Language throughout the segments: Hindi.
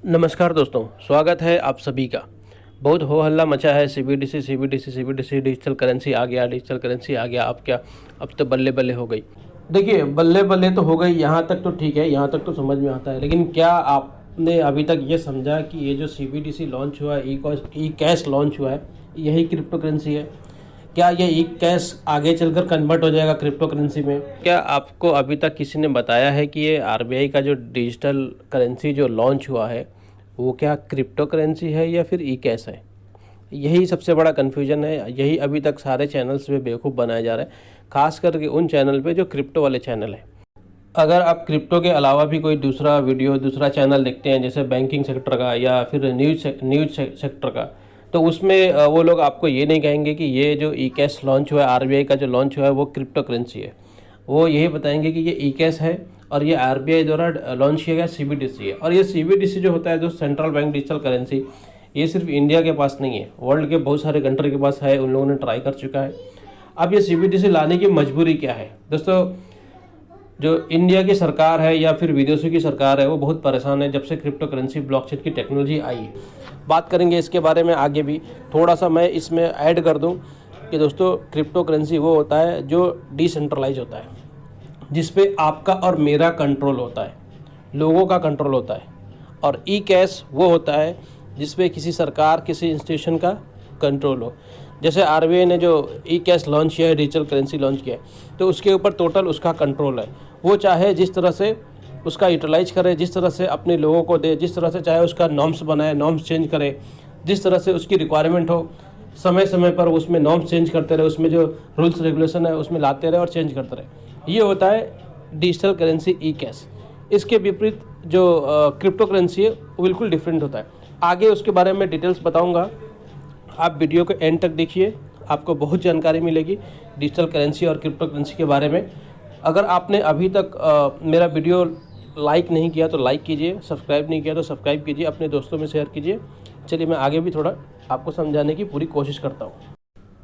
नमस्कार दोस्तों, स्वागत है आप सभी का। बहुत हो हल्ला मचा है। सीबीडीसी डिजिटल करेंसी आ गया, डिजिटल करेंसी आ गया। अब क्या, अब तो बल्ले बल्ले हो गई। देखिए, बल्ले बल्ले तो हो गई, यहाँ तक तो ठीक है, यहाँ तक तो समझ में आता है। लेकिन क्या आपने अभी तक ये समझा कि ये जो सीबीडीसी लॉन्च हुआ है, ई कैश लॉन्च हुआ है, यही क्रिप्टो करेंसी है? क्या ये ई कैश आगे चलकर कन्वर्ट हो जाएगा क्रिप्टो करेंसी में? क्या आपको अभी तक किसी ने बताया है कि ये आरबीआई का जो डिजिटल करेंसी जो लॉन्च हुआ है वो क्या क्रिप्टो करेंसी है या फिर ई कैश है? यही सबसे बड़ा कन्फ्यूजन है। यही अभी तक सारे चैनल्स पे बेवकूफ़ बनाए जा रहे हैं, खास करके उन चैनल पे जो क्रिप्टो वाले चैनल हैं। अगर आप क्रिप्टो के अलावा भी कोई दूसरा वीडियो, दूसरा चैनल देखते हैं, जैसे बैंकिंग सेक्टर का या फिर न्यूज सेक्टर का, तो उसमें वो लोग आपको ये नहीं कहेंगे कि ये जो ई कैश लॉन्च हुआ है, आरबीआई का जो लॉन्च हुआ है, वो क्रिप्टो करेंसी है। वो यही बताएंगे कि ये ई कैश है और ये आरबीआई द्वारा लॉन्च किया गया सीबीडीसी है। और ये सीबीडीसी जो होता है, जो सेंट्रल बैंक डिजिटल करेंसी, ये सिर्फ इंडिया के पास नहीं है, वर्ल्ड के बहुत सारे कंट्री के पास है। उन लोगों ने ट्राई कर चुका है। अब ये सीबीडीसी लाने की मजबूरी क्या है दोस्तों? जो इंडिया की सरकार है या फिर विदेशों की सरकार है, वो बहुत परेशान है जब से क्रिप्टो करेंसी ब्लॉकचेन की टेक्नोलॉजी आई। बात करेंगे इसके बारे में आगे भी। थोड़ा सा मैं इसमें ऐड कर दूं कि दोस्तों, क्रिप्टो करेंसी वो होता है जो डिसेंट्रलाइज होता है, जिस पे आपका और मेरा कंट्रोल होता है, लोगों का कंट्रोल होता है। और ई कैश वो होता है जिस पे किसी सरकार, किसी इंस्टीट्यूशन का कंट्रोल हो। जैसे आरबीआई ने जो ई कैश लॉन्च किया है, डिजिटल करेंसी लॉन्च किया है, तो उसके ऊपर टोटल उसका कंट्रोल है। वो चाहे जिस तरह से उसका यूटिलाइज करे, जिस तरह से अपने लोगों को दे, जिस तरह से चाहे उसका नॉर्म्स बनाए, नॉर्म्स चेंज करे, जिस तरह से उसकी रिक्वायरमेंट हो, समय समय पर उसमें नॉर्म्स चेंज करते रहे, उसमें जो रूल्स रेगुलेशन है उसमें लाते रहे और चेंज करते रहे। ये होता है डिजिटल करेंसी ई कैश। इसके विपरीत जो क्रिप्टो करेंसी है वो बिल्कुल डिफरेंट होता है। आगे उसके बारे में डिटेल्स बताऊंगा, आप वीडियो को एंड तक देखिए, आपको बहुत जानकारी मिलेगी डिजिटल करेंसी और क्रिप्टो करेंसी के बारे में। अगर आपने अभी तक मेरा वीडियो लाइक नहीं किया तो लाइक कीजिए, सब्सक्राइब नहीं किया तो सब्सक्राइब कीजिए, अपने दोस्तों में शेयर कीजिए। चलिए, मैं आगे भी थोड़ा आपको समझाने की पूरी कोशिश करता हूँ।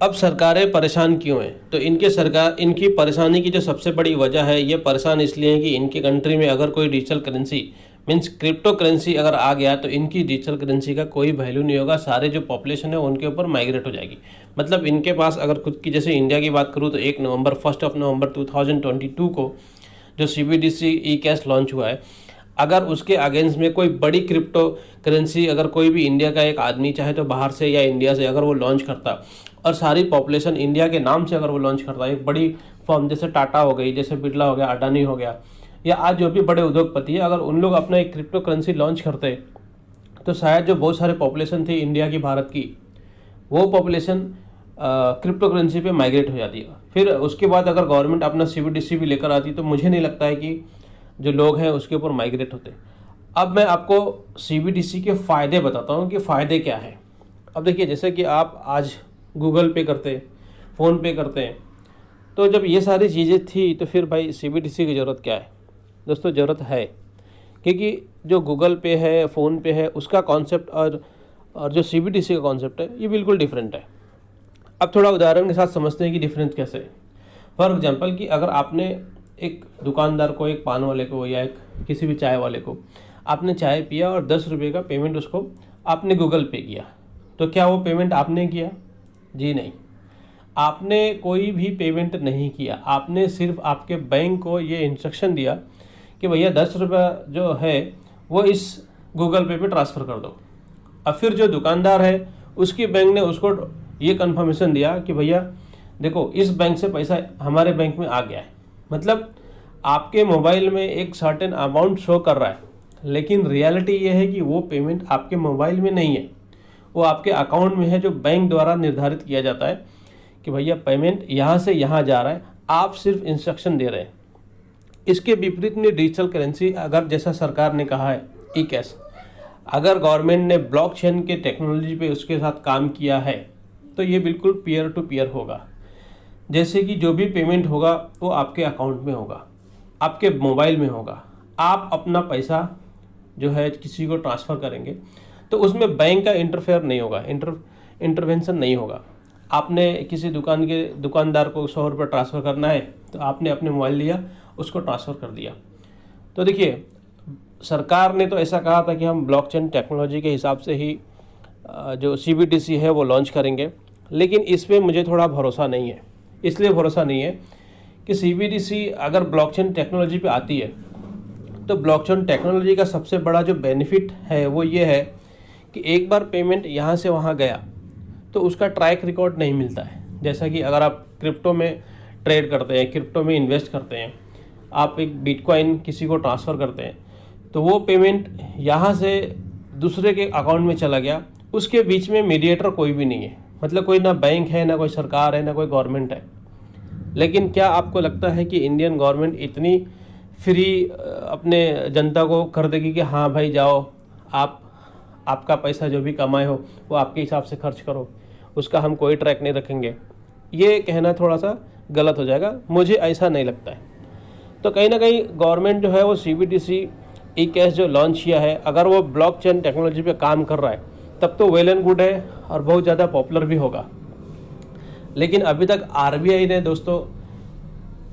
अब सरकारें परेशान क्यों हैं? तो इनकी परेशानी की जो सबसे बड़ी वजह है, ये परेशान इसलिए है कि इनकी कंट्री में अगर कोई digital currency means crypto currency अगर आ गया तो इनकी डिजिटल करेंसी का कोई वैल्यू नहीं होगा। सारे जो पॉपुलेशन है उनके ऊपर माइग्रेट हो जाएगी। मतलब इनके पास अगर खुद की, जैसे इंडिया की बात करूँ तो 1 नवंबर 2022 को जो सीबीडीसी ई कैश लॉन्च हुआ है, अगर उसके अगेंस्ट में कोई बड़ी क्रिप्टो करेंसी, अगर कोई भी इंडिया का एक आदमी, चाहे तो बाहर से या इंडिया से, अगर वो लॉन्च करता और सारी पॉपुलेशन इंडिया के नाम से अगर वो लॉन्च करता, एक बड़ी फर्म जैसे टाटा हो गई, जैसे बिरला हो गया, अडानी हो गया, या आज जो भी बड़े उद्योगपति है, अगर उन लोग अपना एक क्रिप्टो करेंसी लॉन्च करते, तो शायद जो बहुत सारे पॉपुलेशन थी इंडिया की, भारत की, वो पॉपुलेशन क्रिप्टो करेंसी पे माइग्रेट हो जाती है। फिर उसके बाद अगर गवर्नमेंट अपना सीबीडीसी भी लेकर आती, तो मुझे नहीं लगता है कि जो लोग हैं उसके ऊपर माइग्रेट होते। अब मैं आपको सीबीडीसी के फ़ायदे बताता हूँ कि फ़ायदे क्या है। अब देखिए, जैसे कि आप आज गूगल पे करते हैं, फ़ोन पे करते हैं, तो जब ये सारी चीज़ें थी तो फिर भाई सीबीडीसी की ज़रूरत क्या है? दोस्तों, ज़रूरत है, क्योंकि जो गूगल पे है, फ़ोन पे है, उसका कॉन्सेप्ट और जो सीबीडीसी का कॉन्सेप्ट है, ये बिल्कुल डिफरेंट है। अब थोड़ा उदाहरण के साथ समझते हैं कि डिफरेंस कैसे है। फॉर एग्जांपल कि अगर आपने एक दुकानदार को, एक पान वाले को या एक किसी भी चाय वाले को आपने चाय पिया और 10 रुपये का पेमेंट उसको आपने गूगल पे किया, तो क्या वो पेमेंट आपने किया? जी नहीं, आपने कोई भी पेमेंट नहीं किया। आपने सिर्फ आपके बैंक को ये इंस्ट्रक्शन दिया कि भैया 10 रुपये जो है वो इस गूगल पे ट्रांसफ़र कर दो। अब फिर जो दुकानदार है उसकी बैंक ने उसको ये कंफर्मेशन दिया कि भैया देखो, इस बैंक से पैसा हमारे बैंक में आ गया है। मतलब आपके मोबाइल में एक सर्टेन अमाउंट शो कर रहा है, लेकिन रियलिटी ये है कि वो पेमेंट आपके मोबाइल में नहीं है, वो आपके अकाउंट में है, जो बैंक द्वारा निर्धारित किया जाता है कि भैया पेमेंट यहाँ से यहाँ जा रहा है। आप सिर्फ इंस्ट्रक्शन दे रहे हैं। इसके विपरीत में डिजिटल करेंसी, अगर जैसा सरकार ने कहा है ई कैश, अगर गवर्नमेंट ने ब्लॉकचेन के टेक्नोलॉजी पे उसके साथ काम किया है, तो ये बिल्कुल पीयर टू पीयर होगा। जैसे कि जो भी पेमेंट होगा वो आपके अकाउंट में होगा, आपके मोबाइल में होगा। आप अपना पैसा जो है किसी को ट्रांसफ़र करेंगे तो उसमें बैंक का इंटरफेयर नहीं होगा, इंटरवेंशन नहीं होगा। आपने किसी दुकानदार को 100 रुपये ट्रांसफ़र करना है, तो आपने अपने मोबाइल लिया, उसको ट्रांसफ़र कर दिया। तो देखिए, सरकार ने तो ऐसा कहा था कि हम ब्लॉकचेन टेक्नोलॉजी के हिसाब से ही जो CBDC है वो लॉन्च करेंगे, लेकिन इस पे मुझे थोड़ा भरोसा नहीं है। इसलिए भरोसा नहीं है कि CBDC अगर ब्लॉकचेन टेक्नोलॉजी पे आती है तो ब्लॉकचेन टेक्नोलॉजी का सबसे बड़ा जो बेनिफिट है वो ये है कि एक बार पेमेंट यहाँ से वहाँ गया तो उसका ट्रैक रिकॉर्ड नहीं मिलता है। जैसा कि अगर आप क्रिप्टो में ट्रेड करते हैं, क्रिप्टो में इन्वेस्ट करते हैं, आप एक बिटकॉइन किसी को ट्रांसफ़र करते हैं, तो वो पेमेंट यहाँ से दूसरे के अकाउंट में चला गया, उसके बीच में मीडिएटर कोई भी नहीं है। मतलब कोई ना बैंक है, ना कोई सरकार है, ना कोई गवर्नमेंट है। लेकिन क्या आपको लगता है कि इंडियन गवर्नमेंट इतनी फ्री अपने जनता को कर देगी कि हाँ भाई जाओ, आपका पैसा जो भी कमाए हो वो आपके हिसाब से खर्च करो, उसका हम कोई ट्रैक नहीं रखेंगे? ये कहना थोड़ा सा गलत हो जाएगा, मुझे ऐसा नहीं लगता है। तो कहीं ना कहीं गवर्नमेंट जो है वो CBDC ई-कैश जो लॉन्च किया है, अगर वो ब्लॉकचेन टेक्नोलॉजी पे काम कर रहा है तब तो वेल एंड गुड है और बहुत ज़्यादा पॉपुलर भी होगा। लेकिन अभी तक RBI ने दोस्तों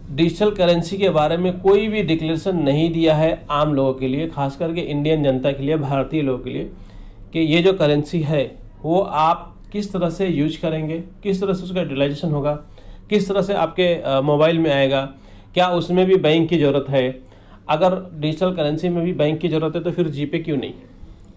डिजिटल करेंसी के बारे में कोई भी डिक्लेरेशन नहीं दिया है आम लोगों के लिए, खास करके इंडियन जनता के लिए, भारतीय लोगों के लिए, कि ये जो करेंसी है वो आप किस तरह से यूज करेंगे, किस तरह से उसका यूटिलाइजेशन होगा, किस तरह से आपके मोबाइल में आएगा, क्या उसमें भी बैंक की ज़रूरत है? अगर डिजिटल करेंसी में भी बैंक की ज़रूरत है तो फिर जीपे क्यों नहीं?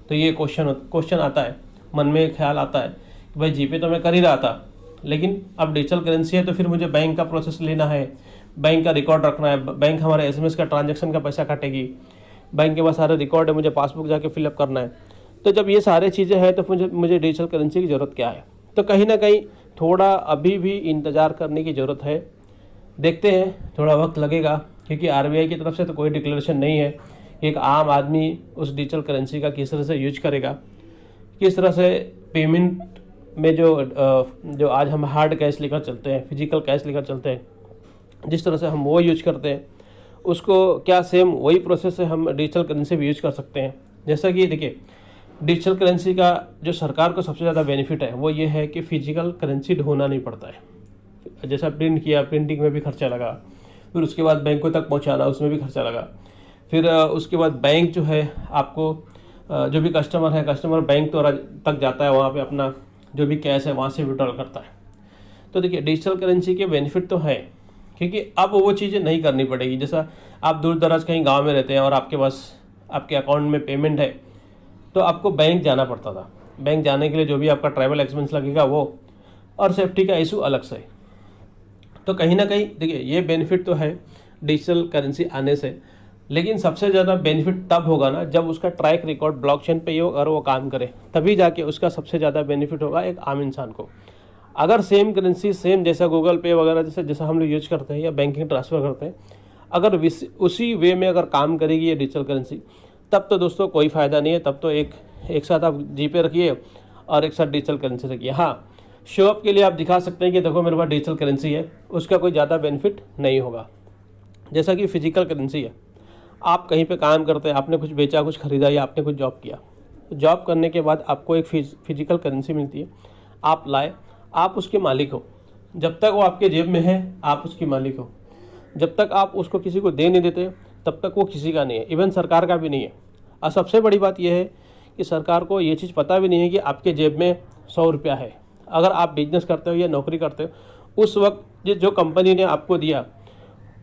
तो ये क्वेश्चन आता है, मन में ख्याल आता है कि भाई जीपे तो मैं कर ही रहा था, लेकिन अब डिजिटल करेंसी है तो फिर मुझे बैंक का प्रोसेस लेना है, बैंक का रिकॉर्ड रखना है, बैंक हमारे SMS का ट्रांजैक्शन का पैसा काटेगी, बैंक के पास सारे रिकॉर्ड है, मुझे पासबुक जाके फिलअप करना है। तो जब ये सारे चीज़ें हैं तो मुझे डिजिटल करेंसी की ज़रूरत क्या है? तो कहीं ना कहीं थोड़ा अभी भी इंतज़ार करने की ज़रूरत है। देखते हैं, थोड़ा वक्त लगेगा, क्योंकि RBI की तरफ से तो कोई डिक्लेरेशन नहीं है। एक आम आदमी उस डिजिटल करेंसी का किस तरह से यूज करेगा, किस तरह से पेमेंट में जो आज हम हार्ड कैश लेकर चलते हैं, फिजिकल कैश लेकर चलते हैं, जिस तरह से हम वो यूज करते हैं, उसको क्या सेम वही प्रोसेस से हम डिजिटल करेंसी भी यूज कर सकते हैं? जैसा कि देखिए, डिजिटल करेंसी का जो सरकार को सबसे ज़्यादा बेनिफिट है वो ये है कि फिजिकल करेंसी ढोना नहीं पड़ता है। जैसा प्रिंट किया, प्रिंटिंग में भी खर्चा लगा, फिर उसके बाद बैंकों तक पहुंचाना, उसमें भी खर्चा लगा, फिर उसके बाद बैंक जो है आपको जो भी कस्टमर बैंक तक जाता है, वहाँ पे अपना जो भी कैश है वहाँ से विड्रॉल करता है। तो देखिए, डिजिटल करेंसी के बेनिफिट तो है, क्योंकि अब वो चीज़ें नहीं करनी पड़ेगी। जैसा आप दूर दराज कहीं गाँव में रहते हैं और आपके पास आपके अकाउंट में पेमेंट है, तो आपको बैंक जाना पड़ता था। बैंक जाने के लिए जो भी आपका ट्रैवल एक्सपेंस लगेगा वो, और सेफ्टी का इशू अलग से। तो कहीं ना कहीं देखिए, ये बेनिफिट तो है डिजिटल करेंसी आने से, लेकिन सबसे ज़्यादा बेनिफिट तब होगा ना जब उसका ट्रैक रिकॉर्ड ब्लॉकचेन पे ही हो और वो काम करे, तभी जाके उसका सबसे ज़्यादा बेनिफिट होगा एक आम इंसान को। अगर सेम करेंसी, सेम जैसा गूगल पे वगैरह जैसा हम लोग यूज करते हैं या बैंकिंग ट्रांसफ़र करते हैं, अगर उसी वे में अगर काम करेगी ये डिजिटल करेंसी, तब तो दोस्तों कोई फ़ायदा नहीं है। तब तो एक साथ आप जीपे रखिए और एक साथ डिजिटल करेंसी रखिए। हाँ, शो अप के लिए आप दिखा सकते हैं कि देखो मेरे पास डिजिटल करेंसी है, उसका कोई ज़्यादा बेनिफिट नहीं होगा। जैसा कि फिजिकल करेंसी है, आप कहीं पे काम करते हैं, आपने कुछ बेचा, कुछ खरीदा या आपने कुछ जॉब किया, तो जॉब करने के बाद आपको एक फिजिकल करेंसी मिलती है, आप लाए, आप उसके मालिक हो। जब तक वो आपके जेब में है आप उसकी मालिक हो, जब तक आप उसको किसी को दे नहीं देते तब तक वो किसी का नहीं है, इवन सरकार का भी नहीं है। और सबसे बड़ी बात यह है कि सरकार को ये चीज़ पता भी नहीं है कि आपके जेब में 100 रुपया है। अगर आप बिजनेस करते हो या नौकरी करते हो, उस वक्त जो कंपनी ने आपको दिया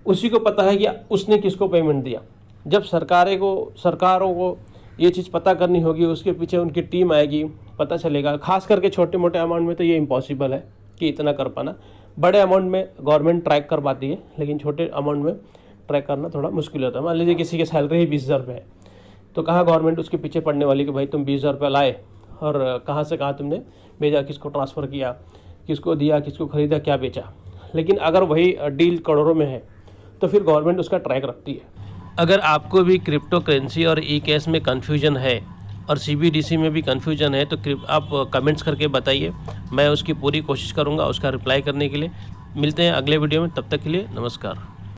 उसी को पता है कि उसने किसको पेमेंट दिया। जब सरकारों को ये चीज़ पता करनी होगी, उसके पीछे उनकी टीम आएगी, पता चलेगा। खास करके छोटे मोटे अमाउंट में तो ये इम्पॉसिबल है कि इतना कर पाना। बड़े अमाउंट में गवर्नमेंट ट्रैक कर पाती है, लेकिन छोटे अमाउंट में ट्रैक करना थोड़ा मुश्किल होता है। मान लीजिए किसी की सैलरी ही 20,000 रुपये है, तो कहाँ गवर्नमेंट उसके पीछे पड़ने वाली कि भाई तुम 20,000 रुपये लाए और कहाँ से कहाँ तुमने भेजा, किसको ट्रांसफ़र किया, किसको दिया, किसको ख़रीदा, क्या बेचा। लेकिन अगर वही डील करोड़ों में है तो फिर गवर्नमेंट उसका ट्रैक रखती है। अगर आपको भी क्रिप्टो करेंसी और ई-कैश में कन्फ्यूजन है और CBDC में भी कन्फ्यूजन है तो आप कमेंट्स करके बताइए, मैं उसकी पूरी कोशिश करूँगा उसका रिप्लाई करने के लिए। मिलते हैं अगले वीडियो में, तब तक के लिए नमस्कार।